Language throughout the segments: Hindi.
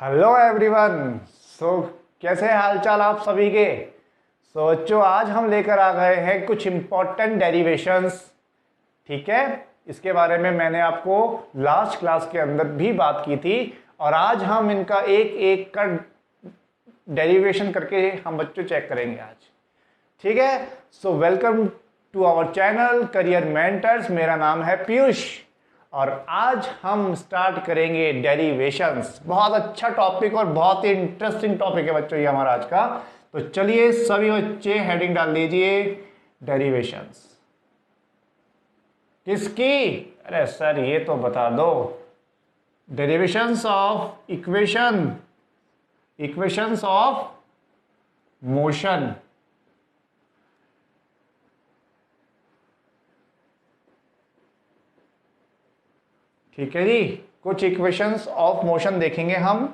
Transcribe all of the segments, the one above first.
Hello everyone. सो कैसे हाल चाल आप सभी के। बच्चों आज हम लेकर आ गए हैं कुछ इम्पोर्टेंट डेरिवेशंस। ठीक है, इसके बारे में मैंने आपको लास्ट क्लास के अंदर भी बात की थी और आज हम इनका एक एक का डेरिवेशन करके हम बच्चों चेक करेंगे आज। ठीक है, so welcome to our channel Career Mentors. मेरा नाम है पीयूष और आज हम स्टार्ट करेंगे डेरिवेशंस। बहुत अच्छा टॉपिक और बहुत ही इंटरेस्टिंग टॉपिक है बच्चों ये हमारा आज का। तो चलिए सभी बच्चे हेडिंग डाल दीजिए डेरिवेशंस। किसकी? अरे सर ये तो बता दो। Derivations of equations of motion. ठीक है जी, कुछ इक्वेशंस ऑफ मोशन देखेंगे हम।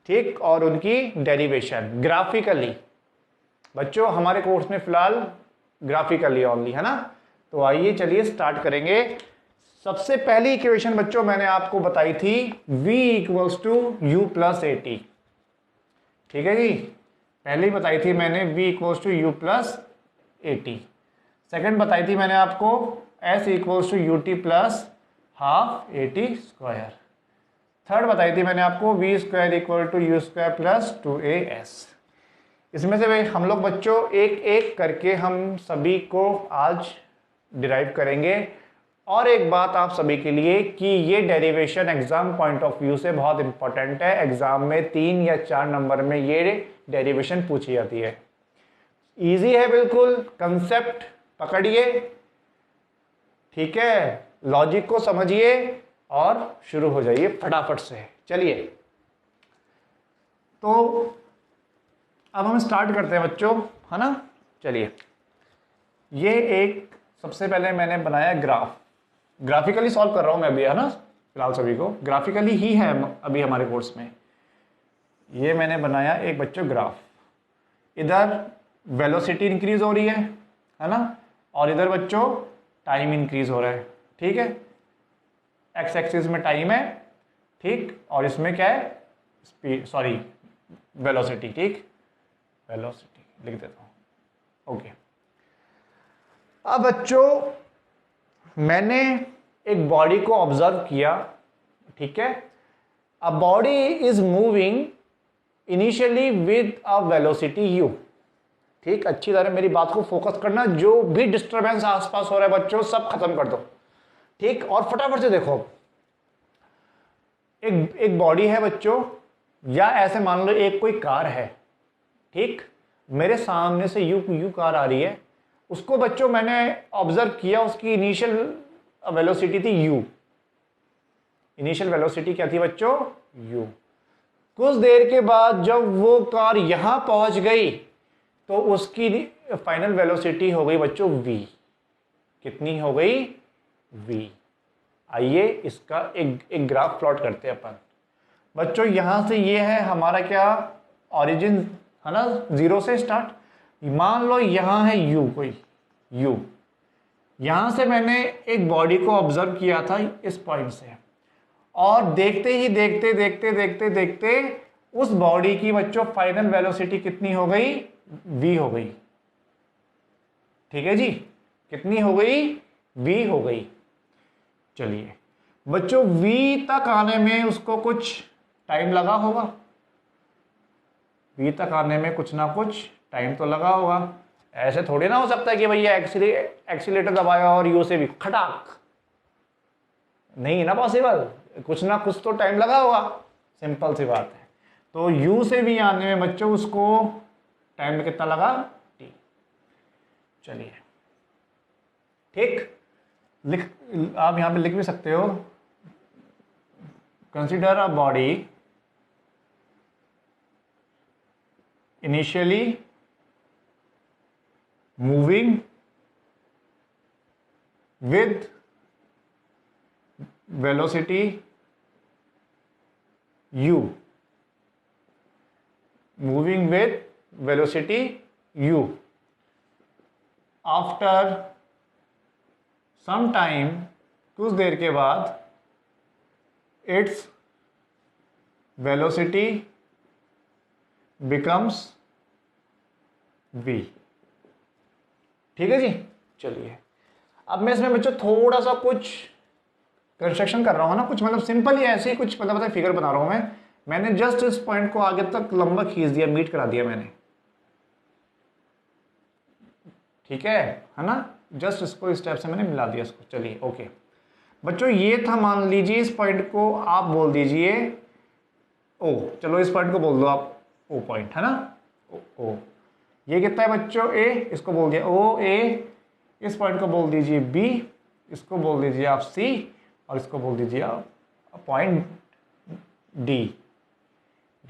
ठीक, और उनकी डेरिवेशन ग्राफिकली। बच्चों हमारे कोर्स में फिलहाल ग्राफिकली ओनली है ना। तो आइए चलिए स्टार्ट करेंगे। सबसे पहली इक्वेशन बच्चों मैंने आपको बताई थी v equals to u plus a t. ठीक है जी, पहले ही बताई थी मैंने v equals to u plus a t. Second बताई थी मैंने आपको s equals to u t plus half a t square. Third बताई थी मैंने आपको v square equal to u square plus two a s. इसमें से हम लोग बच्चों एक एक करके हम सभी को आज डिराइव करेंगे। और एक बात आप सभी के लिए कि ये derivation exam point of view से बहुत इंपॉर्टेंट है। एग्जाम में 3 या 4 नंबर में ये डेरिवेशन पूछी जाती है। इजी है बिल्कुल, कंसेप्ट पकड़िए। ठीक है, लॉजिक को समझिए और शुरू हो जाइए फटाफट से। चलिए तो अब हम स्टार्ट करते हैं बच्चों, है ना। चलिए, ये एक सबसे पहले मैंने बनाया ग्राफ। ग्राफिकली सॉल्व कर रहा हूं मैं अभी, है ना। फिलहाल सभी को ग्राफिकली ही है अभी हमारे कोर्स में। ये मैंने बनाया एक बच्चों ग्राफ। इधर वेलोसिटी इंक्रीज हो रही है ना, और इधर बच्चों टाइम इंक्रीज हो रहा है। ठीक है, एक्स एक्सिस में टाइम है, ठीक, और इसमें क्या है, स्पीड, सॉरी वेलोसिटी। ठीक, वेलोसिटी लिख देता हूं। ओके, अब बच्चों मैंने एक बॉडी को ऑब्जर्व किया। ठीक है, a body is moving initially with a velocity you. ठीक, अच्छी तरह मेरी बात को फोकस करना। जो भी डिस्टरबेंस आसपास हो रहा है बच्चों सब खत्म कर दो। ठीक, और फटाफट से देखो। एक बॉडी है बच्चों, या ऐसे मान लो एक कोई कार है। ठीक, मेरे सामने से यू कार आ रही है। उसको बच्चों मैंने ऑब्जर्व किया, उसकी इनिशियल वेलोसिटी थी यू। इनिशियल वेलोसिटी क्या थी बच्चों? यू। कुछ देर के बाद जब वो कार यहां पहुंच गई तो उसकी फाइनल वेलोसिटी हो गई बच्चों वी। कितनी हो गई? वी। आइए इसका एक ग्राफ प्लॉट करते हैं अपन। बच्चों यहां से ये है हमारा क्या, ओरिजिन, है ना, 0 से स्टार्ट। मान लो यहां है यू, कोई यू। यहां से मैंने एक बॉडी को ऑब्जर्व किया था इस पॉइंट से, और देखते ही देखते देखते देखते देखते उस बॉडी की बच्चों फाइनल वेलोसिटी कितनी हो गई? वी हो गई। ठीक है जी, कितनी हो गई? वी हो गई। चलिए बच्चों, वी तक आने में उसको कुछ टाइम लगा होगा। वी तक आने में कुछ ना कुछ टाइम तो लगा होगा। ऐसे थोड़ी ना हो सकता है कि भैया एक्सीलेटर दबाया और यू से भी खटाक, नहीं ना पॉसिबल। कुछ ना कुछ तो टाइम लगा होगा, सिंपल सी बात है। तो यू से भी आने में बच्चों उसको टाइम में कितना लगा? टी। चलिए ठीक, लिख, आप यहां पे लिख भी सकते हो, consider a body initially moving with velocity u, moving with velocity u। After some time, कुछ देर के बाद, इट्स वेलोसिटी बिकम्स v। ठीक है जी। चलिए अब मैं इसमें बच्चों थोड़ा सा कुछ कंस्ट्रक्शन कर रहा हूँ ना, कुछ मतलब सिंपल ही ऐसे ही कुछ मतलब फिगर बना रहा हूँ मैंने जस्ट इस पॉइंट को आगे तक लंबा खींच दिया, मीट करा दिया मैंने। ठीक है ना, जस्ट इसको इस टाइप से मैंने मिला दिया इसको। चलिए ओके बच्चों, ये था, मान लीजिए इस पॉइंट को आप बोल दीजिए ओ, चलो इस पॉइंट को बोल दो आप ओ पॉइंट, है ना, ओ। ये कितना है बच्चों ए, इसको बोल दिया ओ ए, इस पॉइंट को बोल दीजिए बी, इसको बोल दीजिए आप सी, और इसको बोल दीजिए आप पॉइंट डी,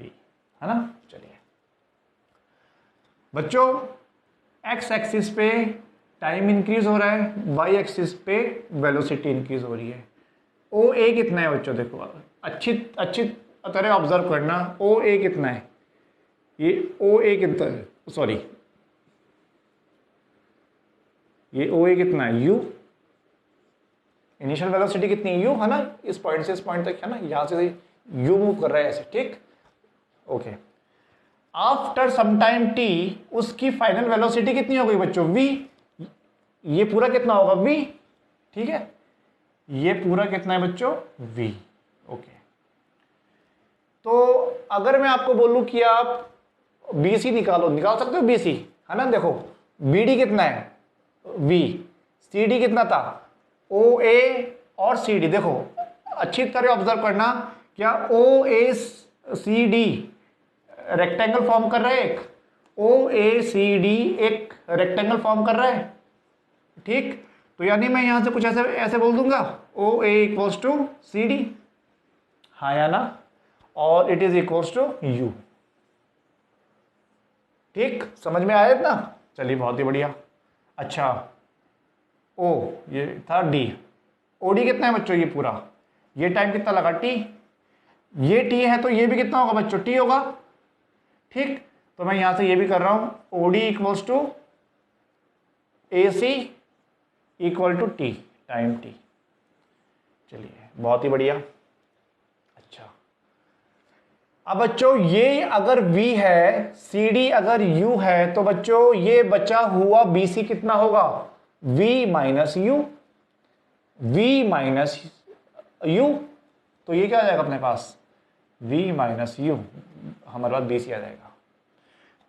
है ना। चलिए बच्चों, एक्स एक्सिस पे टाइम इंक्रीज हो रहा है, वाई एक्सिस पे वेलोसिटी इंक्रीज हो रही है। ओ ए कितना है बच्चों, देखो अच्छी तरह ऑब्जर्व करना, ओ ए कितना है, ये ओ ए कितना है, सॉरी ये ओ ए कितना है, यू। इनिशियल वेलोसिटी कितनी है, यू, है ना, इस पॉइंट से इस पॉइंट तक, है ना, यहां से यू मूव कर रहा है ऐसे। ठीक okay. After some time t उसकी फाइनल वेलोसिटी कितनी हो गई बच्चों, वी। ये पूरा कितना होगा, वी। ठीक है, ये पूरा कितना है बच्चों, वी। ओके, तो अगर मैं आपको बोलूं कि आप BC निकाल सकते हो, BC, है ना। देखो BD कितना है, V, CD कितना था, OA और CD। देखो अच्छी तरह ऑब्जर्व करना, क्या OACD रेक्टेंगल फॉर्म कर रहा है, एक OACD एक रेक्टेंगल फॉर्म कर रहा है। ठीक, तो यानी मैं यहां से कुछ ऐसे ऐसे बोल दूंगा, OA इक्वल्स टू CD, हाँ या ना, और it is equals to U। ठीक, समझ में आया इतना। चलिए बहुत ही बढ़िया। अच्छा ओ, ये था डी, OD कितना है बच्चों, ये पूरा, ये टाइम कितना लगा, T। ये T है तो ये भी कितना होगा बच्चों, T होगा। ठीक, तो मैं यहां से ये भी कर रहा हूं, OD equals to AC equal to T, time T। चलिए बहुत ही बढ़िया। अच्छा अब बच्चों, ये अगर V है, CD अगर U है, तो बच्चों ये बचा हुआ BC कितना होगा, V minus U, V minus U। तो ये क्या आ जाएगा अपने पास, V माइनस U, हमारे पास BC आ जाएगा।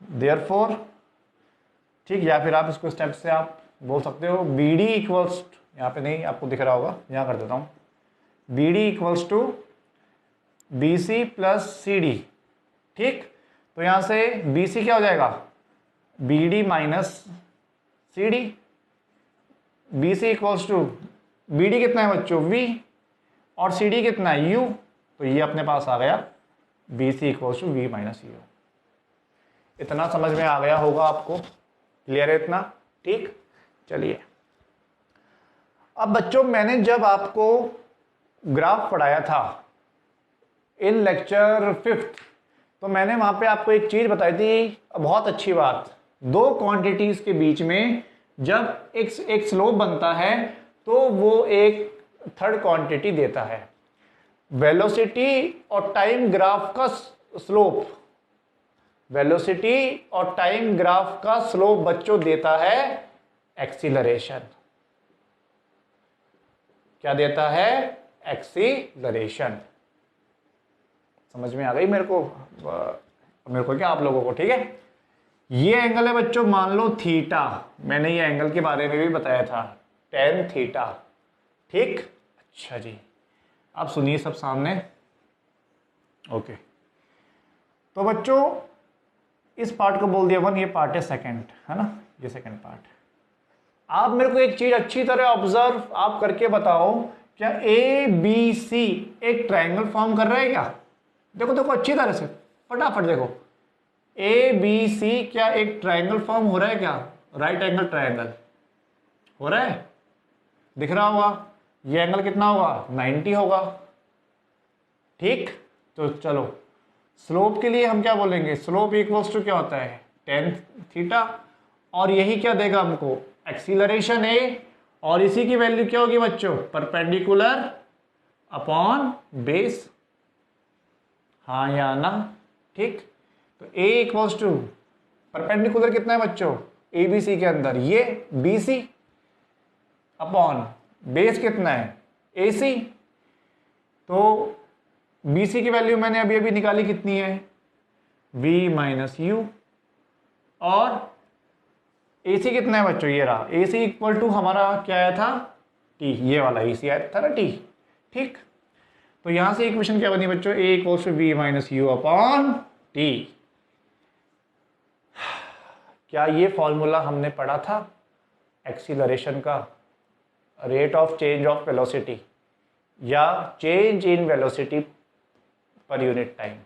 देयरफॉर, ठीक, या फिर आप इसको स्टेप से आप बोल सकते हो BD इक्वल्स, यहाँ पे नहीं आपको दिख रहा होगा, यहाँ कर देता हूँ, BD equals to BC plus CD। ठीक, तो यहां से BC क्या हो जाएगा, BD minus CD। BC equals to BD कितना है बच्चों, V, और CD कितना है, U। तो ये अपने पास आ गया BC equals to V minus U। इतना समझ में आ गया होगा आपको, क्लियर है इतना। ठीक, चलिए अब बच्चों, मैंने जब आपको ग्राफ पढ़ाया था इन लेक्चर 5th, तो मैंने वहां पे आपको एक चीज बताई थी, बहुत अच्छी बात, दो क्वांटिटीज के बीच में जब एक स्लोप बनता है तो वो एक थर्ड क्वांटिटी देता है। वेलोसिटी और टाइम ग्राफ का स्लोप, वेलोसिटी और टाइम ग्राफ का स्लोप बच्चों देता है एक्सीलरेशन। क्या देता है, एक्सीलरेशन। समझ में आ गई मेरे को क्या, आप लोगों को। ठीक है, ये एंगल है बच्चों, मान लो थीटा, मैंने ये एंगल के बारे में भी बताया था, tan थीटा। ठीक, अच्छा जी, आप सुनिए सब सामने। ओके, तो बच्चों इस पार्ट को बोल दिया 1, ये पार्ट है सेकंड, है ना, ये सेकंड पार्ट। आप मेरे को एक चीज अच्छी तरह ऑब्जर्व आप करके बताओ, क्या ABC एक ट्रायंगल फॉर्म कर रहा है क्या? देखो देखो अच्छी तरह से, फटाफट देखो, ABC क्या एक ट्रायंगल फॉर्म हो रहा है क्या? राइट एंगल ट्रायंगल हो रहा है, दिख रहा होगा। ये एंगल कितना होगा, 90 होगा। ठीक, तो चलो स्लोप के लिए हम क्या बोलेंगे, स्लोप इक्वल्स टू क्या होता है, tan थीटा, और यही क्या देगा हमको, एक्सीलरेशन ए, और इसी की वैल्यू क्या होगी बच्चों, परपेंडिकुलर अपॉन बेस, हाँ या ना, ठीक। तो ए इक्वल्स टू परपेंडिकुलर कितना है बच्चों, ए बी सी के अंदर ये बी सी अपॉन बेस कितना है ए सी। तो बी सी की वैल्यू मैंने अभी अभी निकाली, कितनी है v माइनस यू, और ए सी कितना है बच्चों, ये रहा ए सी इक्वल टू हमारा क्या आया था टी, ये वाला ए सी आया था ना टी, ठीक। तो यहां से इक्वेशन क्या बनी बच्चों, a equals to v minus u upon t. क्या ये फॉर्मूला हमने पढ़ा था एक्सीलरेशन का, rate of change of velocity या चेंज इन वेलोसिटी पर यूनिट टाइम,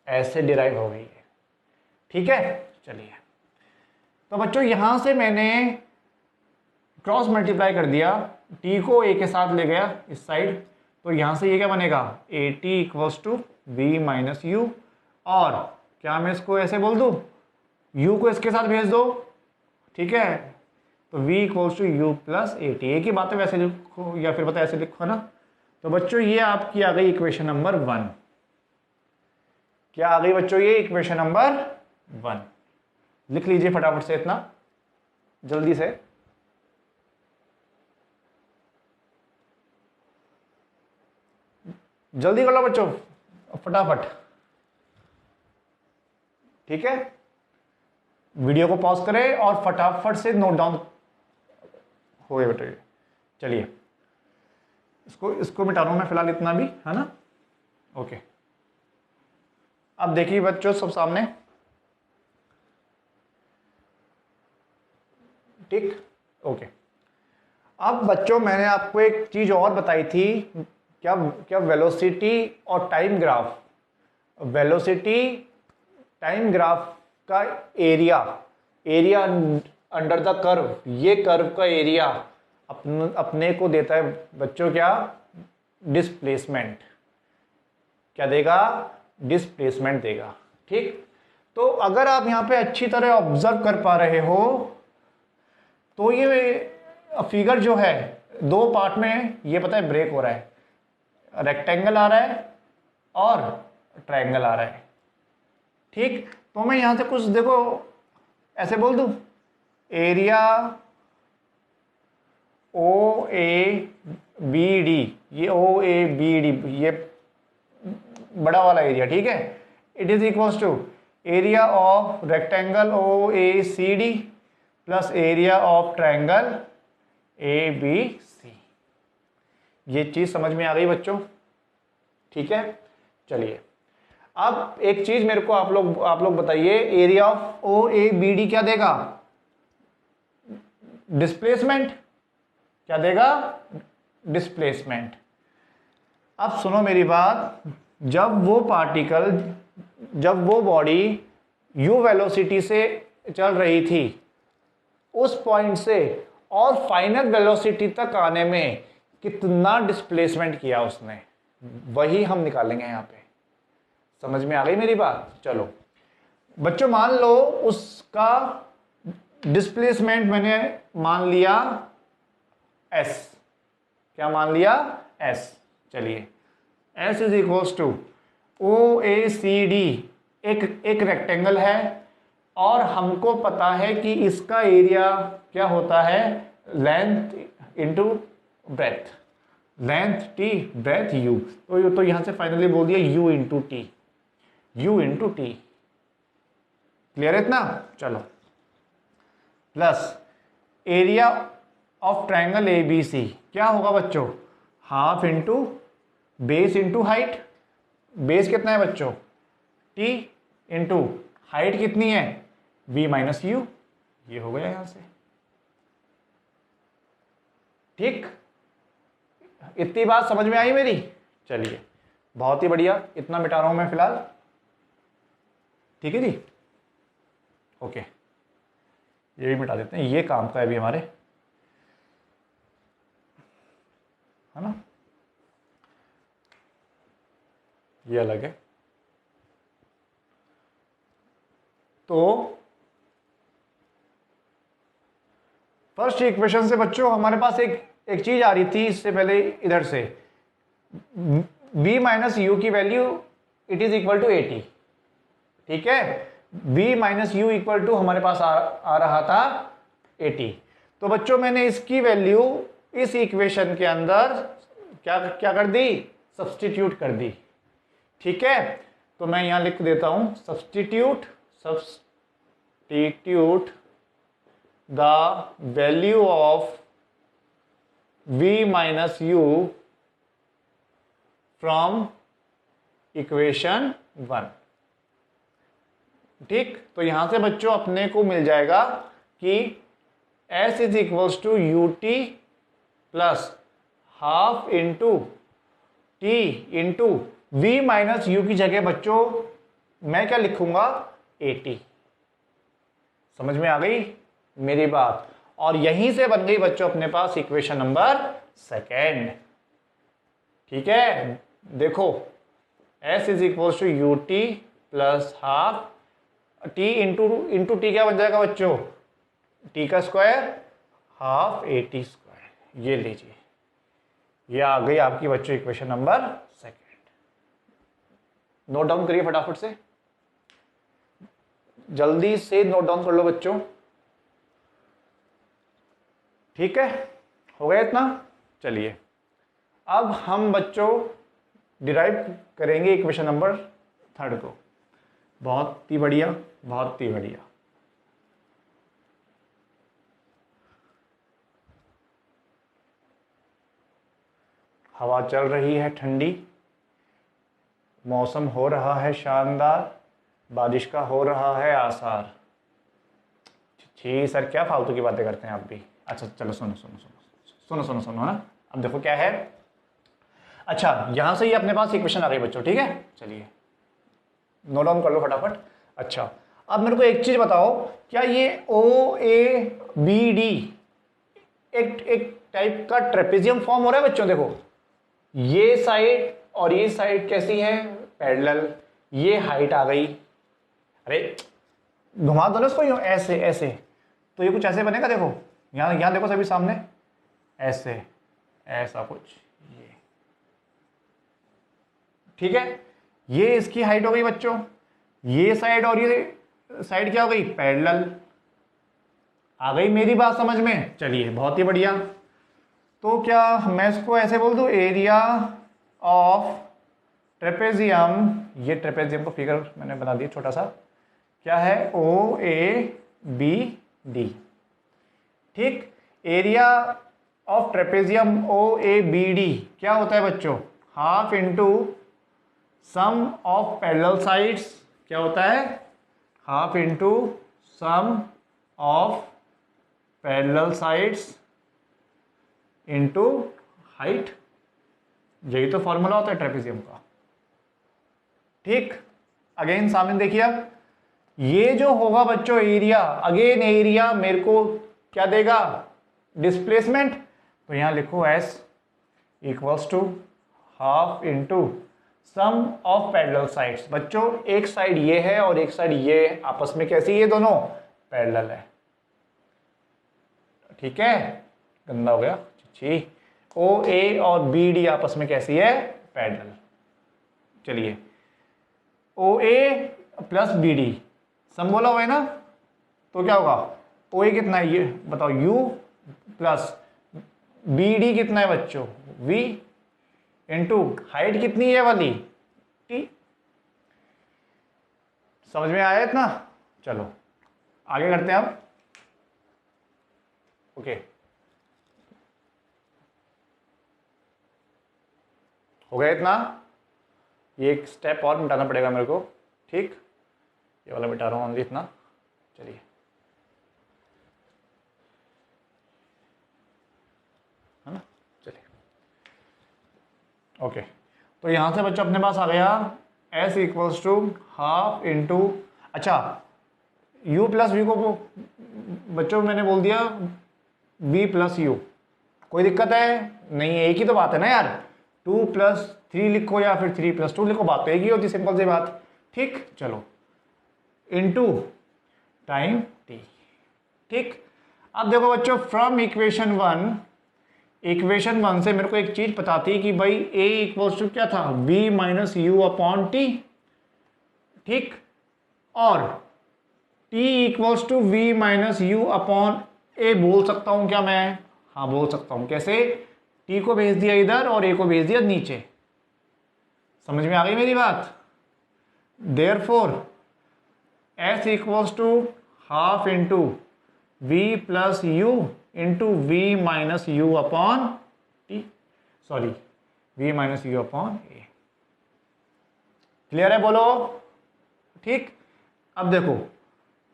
ऐसे डिराइव हो गई है, ठीक है। चलिए, तो बच्चों यहां से मैंने क्रॉस मल्टीप्लाई कर दिया, टी को ए के साथ ले गया इस साइड, तो यहां से ये क्या बनेगा, a t equals to v minus u, और क्या मैं इसको ऐसे बोल दूं, यू को इसके साथ भेज दो, ठीक है। तो v equals to u plus a t, एक ही बात है, वैसे लिखो या फिर पता ऐसे लिखो ना। तो बच्चों ये आपकी आ गई इक्वेशन नंबर 1। क्या आ गई बच्चों, ये इक्वेशन नंबर 1। लिख लीजिए फटाफट से, इतना जल्दी से। जल्दी कर लो बच्चों, फटाफट, ठीक है। वीडियो को पॉज करें और फटाफट से नोट डाउन हो गए बेटे। चलिए, इसको मिटा रहा हूं मैं फिलहाल, इतना भी है ना, ओके। अब देखिए बच्चों सब सामने, ठीक, ओके। अब बच्चों मैंने आपको एक चीज और बताई थी, क्या वेलोसिटी और time graph, velocity time graph का एरिया अंडर द कर्व, ये कर्व का एरिया अपने को देता है बच्चों क्या, डिस्प्लेसमेंट। क्या देगा, डिस्प्लेसमेंट देगा, ठीक। तो अगर आप यहां पे अच्छी तरह ऑब्जर्व कर पा रहे हो, तो ये फिगर जो है 2 पार्ट में, ये पता है ब्रेक हो रहा है, रेक्टेंगल आ रहा है और ट्रायंगल आ रहा है, ठीक। तो मैं यहां से कुछ देखो ऐसे बोल दूं, area O A B D, ये ओ ए बी डी, ये बड़ा वाला एरिया, ठीक है। It is equals to area of rectangle O A C D plus area of triangle A B C. ये चीज समझ में आ गई बच्चों, ठीक है। चलिए, अब एक चीज मेरे को आप लोग बताइए, area of O A B D क्या देगा, डिस्प्लेसमेंट। क्या देगा, डिस्प्लेसमेंट। अब सुनो मेरी बात, जब वो बॉडी यू वेलोसिटी से चल रही थी, उस पॉइंट से और फाइनल वेलोसिटी तक आने में कितना डिस्प्लेसमेंट किया उसने, वही हम निकालेंगे यहां पे। समझ में आ गई मेरी बात। चलो बच्चों, मान लो उसका डिस्प्लेसमेंट मैंने मान लिया s। क्या मान लिया, s। चलिए, s is equals to O A C D, एक रेक्टेंगल है, और हमको पता है कि इसका एरिया क्या होता है, length into breadth, length t breadth u. तो यहां से फाइनली बोल दिया u into t, u into t. Clear है इतना। चलो, plus area of triangle A B C क्या होगा बच्चों, half into base into height. Base कितना है बच्चों, टी, इंटू हाइट कितनी है, v माइनस यू। ये हो गया यहां से, ठीक। इतनी बात समझ में आई मेरी। चलिए, बहुत ही बढ़िया, इतना मिटा रहा हूं मैं फिलहाल, ठीक है जी, ओके। ये भी मिटा देते हैं, ये काम का है अभी हमारे, है ना, ये अलग है। तो फर्स्ट इक्वेशन से बच्चों हमारे पास एक चीज आ रही थी इससे पहले, इधर से v माइनस यू की value it is equal to 80। ठीक है, v minus u equal to हमारे पास आ रहा था 80। तो बच्चों मैंने इसकी वैल्यू इस इक्वेशन के अंदर क्या कर दी, सब्स्टिट्यूट कर दी। ठीक है, तो मैं यहां लिख देता हूं substitute the value of v minus you from equation 1। ठीक, तो यहां से बच्चों अपने को मिल जाएगा कि s is equals to u t plus half into t into v minus u की जगह बच्चों मैं क्या लिखूंगा 80। समझ में आ गई मेरी बात? और यहीं से बन गई बच्चों अपने पास इक्वेशन नंबर 2। ठीक है, देखो s is equal to u t plus half t into t क्या बन जाएगा बच्चों, टी का स्क्वायर हाफ 80 स्क्वायर। ये लीजिए, ये आ गई आपकी बच्चों इक्वेशन नंबर 2। नोट डाउन करिए फटाफट से, जल्दी से नोट डाउन कर लो बच्चों। ठीक है, हो गया इतना? चलिए अब हम बच्चों डिराइव करेंगे इक्वेशन नंबर 3 को। बहुत ही बढ़िया, बहुत ही बढ़िया। हवा चल रही है ठंडी, मौसम हो रहा है शानदार, बारिश का हो रहा है आसार। जी सर, क्या फालतू की बातें करते हैं आप भी। अच्छा चलो सुनो सुनो सुनो सुनो सुनो सुनो ना, अब देखो क्या है। अच्छा, यहां से ये अपने पास इक्वेशन आ गई बच्चों। ठीक है, चलिए नोट डाउन कर लो फटाफट। अच्छा, अब मेरे को एक चीज बताओ, क्या ये ओ ए बी डी एक टाइप का ट्रेपेजियम फॉर्म हो रहा है बच्चों? देखो ये साइड और ये साइड कैसी है, पैरेलल। ये हाइट आ गई, अरे घुमा दो ना इसको यूं, ऐसे ऐसे, तो ये कुछ ऐसे बनेगा। देखो यहां देखो सभी सामने, ऐसे ऐसा कुछ ये। ठीक है, ये इसकी हाइट हो गई बच्चों। ये साइड और ये साइड क्या हो गई, पैरेलल। आ गई मेरी बात समझ में? चलिए बहुत ही बढ़िया। तो क्या मैं इसको ऐसे बोल दूं, एरिया ऑफ ट्रेपेजियम, ये ट्रेपेजियम को फिगर मैंने बना दिया छोटा सा, क्या है ओ ए बी डी। ठीक, area of trapezium O A B D क्या होता है बच्चों, half into sum of parallel sides. क्या होता है, half into sum of parallel sides into height. यही तो फॉर्मूला होता है ट्रेपेजियम का। ठीक, अगेन सामने देखिए, अब ये जो होगा बच्चों एरिया, अगेन एरिया मेरे को क्या देगा, डिस्प्लेसमेंट। तो यहां लिखो s equals to half into sum of parallel sides. बच्चों एक साइड ये है और एक साइड ये, आपस में कैसी, ये दोनों पैरेलल है। ठीक है, गंदा हो गया जी। ओ ए और बी डी आपस में कैसी है, पैरेलल। चलिए ओ ए प्लस बी डी सम बोला हुआ है ना, तो क्या होगा, ओ ए कितना है ये बताओ, u प्लस बी डी कितना है बच्चों, v इंटू हाइट कितनी है वाली, t। समझ में आया इतना? चलो आगे करते हैं अब। ओके, हो गया इतना? ये एक स्टेप और मिटाना पड़ेगा मेरे को। ठीक, ये वाला मिटा रहा हूं ओनली इतना। चलिए है ना, चलिए ओके। तो यहां से बच्चों अपने पास आ गया s equals to half into, अच्छा u प्लस वी को बच्चों मैंने बोल दिया v प्लस यू। कोई दिक्कत है नहीं, एक ही तो बात है ना यार, 2 प्लस 3 लिखो या फिर 3 प्लस 2 लिखो, बात तो एक ही होती, सिंपल सी बात। ठीक, चलो इनटू टाइम t। ठीक, अब देखो बच्चों फ्रॉम इक्वेशन 1 से मेरे को एक चीज बताती है कि भाई a इक्वल्स टू क्या था, v minus u upon t. ठीक, और t equals to v minus u upon a बोल सकता हूं क्या मैं? हाँ बोल सकता हूं। कैसे? t को भेज दिया इधर और a को भेज दिया नीचे। समझ में आ गई मेरी बात? Therefore s equals to half into v plus u into v minus u upon t, sorry v minus u upon a. Clear है? बोलो। ठीक, अब देखो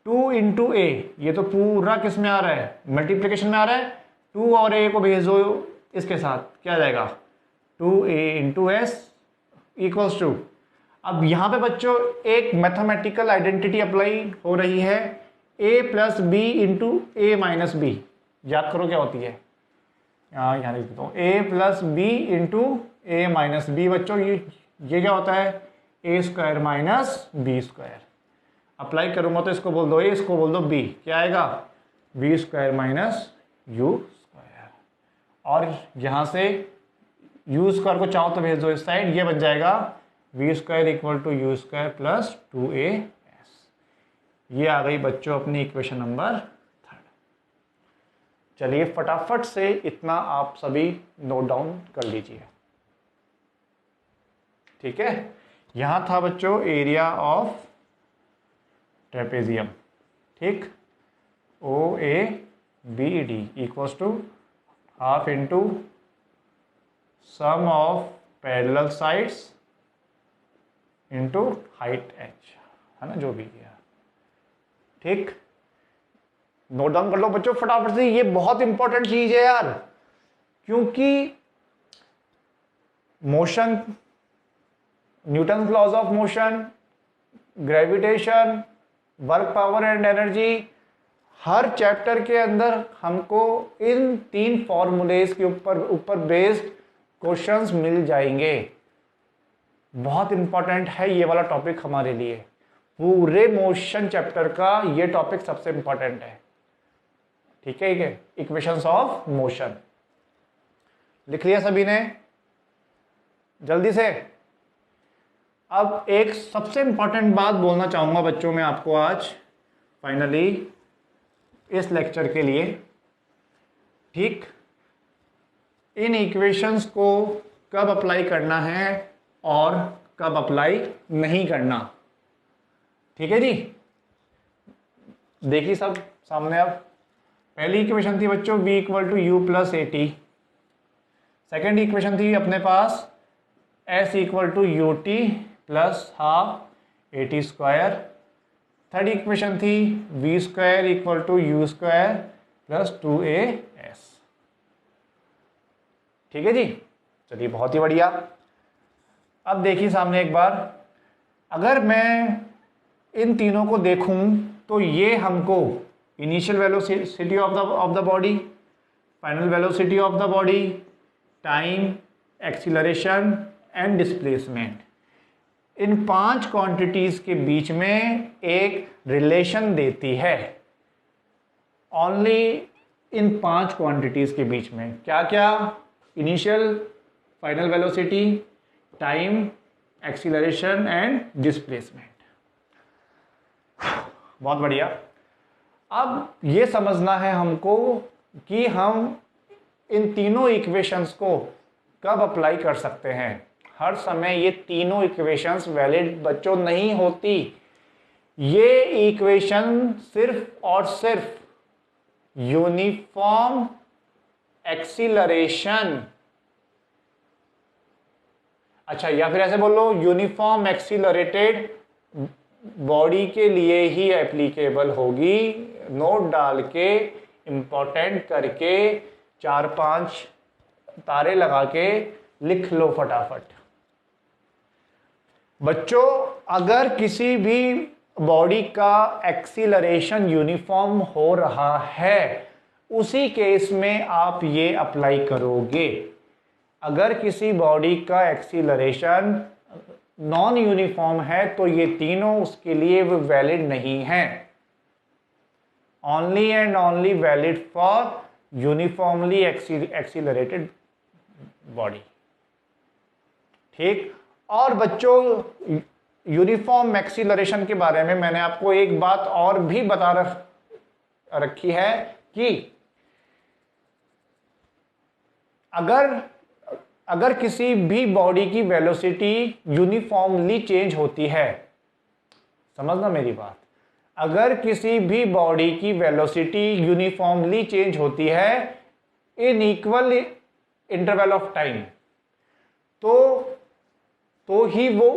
2 इंटू ए, ये तो पूरा किस में आ रहा है? मल्टीप्लीकेशन में आ रहा है। 2 और ए को भेज दो इसके साथ, क्या आ जाएगा? 2a into S equals to, अब यहां पे बच्चों एक मैथमेटिकल आइडेंटिटी अप्लाई हो रही है, a plus b into a minus b. याद करो क्या होती है, यहाँ लिख देता हूँ, a plus b into a minus b. बच्चों ये क्या होता है? A square minus b square. Apply करूंगा तो इसको बोल दो ए, इसको बोल दो बी, क्या आएगा? B square minus u square. और यहां से यू स्क्वायर को चाहो तो भेज दो इस साइड, ये बन जाएगा v square equal to u square plus 2as। ये आ गई बच्चों अपनी इक्वेशन नंबर 3। चलिए फटाफट से इतना आप सभी नोट डाउन कर लीजिए। ठीक है, यहां था बच्चों एरिया ऑफ ट्रेपेजियम। ठीक, O A B D equals to half into sum of parallel sides into height h, है ना, जो भी किया। ठीक, नोट डाउन कर लो बच्चों फटाफट से, ये बहुत इंपॉर्टेंट चीज है यार, क्योंकि motion, Newton laws of motion, gravitation, work power and energy, हर चैप्टर के अंदर हमको इन 3 फॉर्मूलेज के ऊपर बेस्ड क्वेश्चंस मिल जाएंगे। बहुत इंपॉर्टेंट है ये वाला टॉपिक हमारे लिए, पूरे मोशन चैप्टर का ये टॉपिक सबसे इंपॉर्टेंट है। ठीक है, इक्वेशंस ऑफ मोशन लिख लिया सभी ने? जल्दी से। अब एक सबसे इंपॉर्टेंट बात बोलना चाहूंगा बच्चों मैं आपको आज फाइनली इस लेक्चर के लिए। ठीक, इन इक्वेशंस को कब अप्लाई करना है और कब अप्लाई नहीं करना। ठीक है जी, देखिए सब सामने। अब पहली इक्वेशन थी बच्चों v equal to u plus a t. Second equation थी अपने पास s equal to u t plus half a t square. Third equation थी v square equal to u square plus 2as। ठीक है जी, चलिए बहुत ही बढ़िया। अब देखिए सामने एक बार, अगर मैं इन तीनों को देखूं तो ये हमको initial velocity of the body, final velocity of the body, time, acceleration and displacement, in 5 quantities के बीच में एक रिलेशन देती है। ओनली इन 5 क्वांटिटीज के बीच में क्या क्या? Initial, final velocity, time, acceleration and displacement. बहुत बढ़िया। अब ये समझना है हमको कि हम इन तीनों इक्वेशंस को कब अप्लाई कर सकते हैं। हर समय ये तीनों इक्वेशंस वैलिड बच्चों नहीं होती। ये इक्वेशन सिर्फ और सिर्फ यूनिफॉर्म एक्सीलरेशन, अच्छा या फिर ऐसे बोलो यूनिफॉर्म एक्सीलरेटेड बॉडी के लिए ही एप्लीकेबल होगी। नोट डाल के, इंपॉर्टेंट करके, 4-5 तारे लगा के लिख लो फटाफट। बच्चों अगर किसी भी बॉडी का एक्सीलरेशन यूनिफॉर्म हो रहा है, उसी केस में आप ये अप्लाई करोगे। अगर किसी बॉडी का एक्सीलरेशन नॉन यूनिफॉर्म है तो ये तीनों उसके लिए वैलिड नहीं है। Only and only valid for uniformly accelerated body. ठीक, और बच्चों यूनिफॉर्म एक्सीलरेशन के बारे में मैंने आपको एक बात और भी बता रखी है कि अगर किसी भी बॉडी की वेलोसिटी यूनिफॉर्मली चेंज होती है, समझना मेरी बात, अगर किसी भी बॉडी की वेलोसिटी यूनिफॉर्मली चेंज होती है in equal interval of time, तो ही वो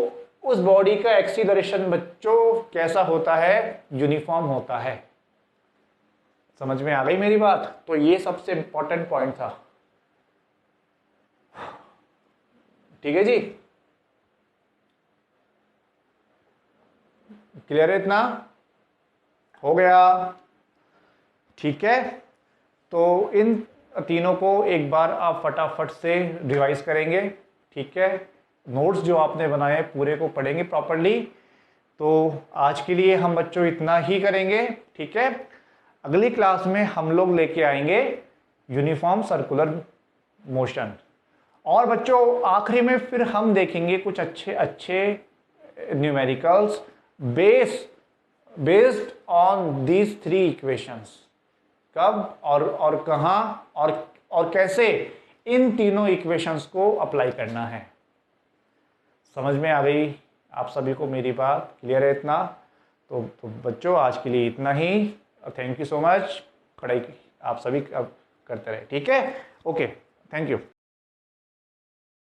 उस बॉडी का एक्सीलरेशन बच्चों कैसा होता है, यूनिफॉर्म होता है। समझ में आ गई मेरी बात? तो ये सबसे इंपॉर्टेंट पॉइंट था। ठीक है जी, क्लियर है? इतना हो गया? ठीक है, तो इन तीनों को एक बार आप फटाफट से रिवाइज करेंगे। ठीक है, नोट्स जो आपने बनाए पूरे को पढ़ेंगे प्रॉपरली। तो आज के लिए हम बच्चों इतना ही करेंगे। ठीक है, अगली क्लास में हम लोग लेके आएंगे यूनिफॉर्म सर्कुलर मोशन। और बच्चों आखिरी में फिर हम देखेंगे कुछ अच्छे numericals based on these 3 equations. कब और कहां और कैसे इन तीनों इक्वेशंस को अप्लाई करना है। समझ में आ गई आप सभी को मेरी बात? क्लियर है इतना? तो बच्चों आज के लिए इतना ही। Thank you so much. पढ़ाई आप सभी करते रहे। ठीक है, ओके, थैंक यू।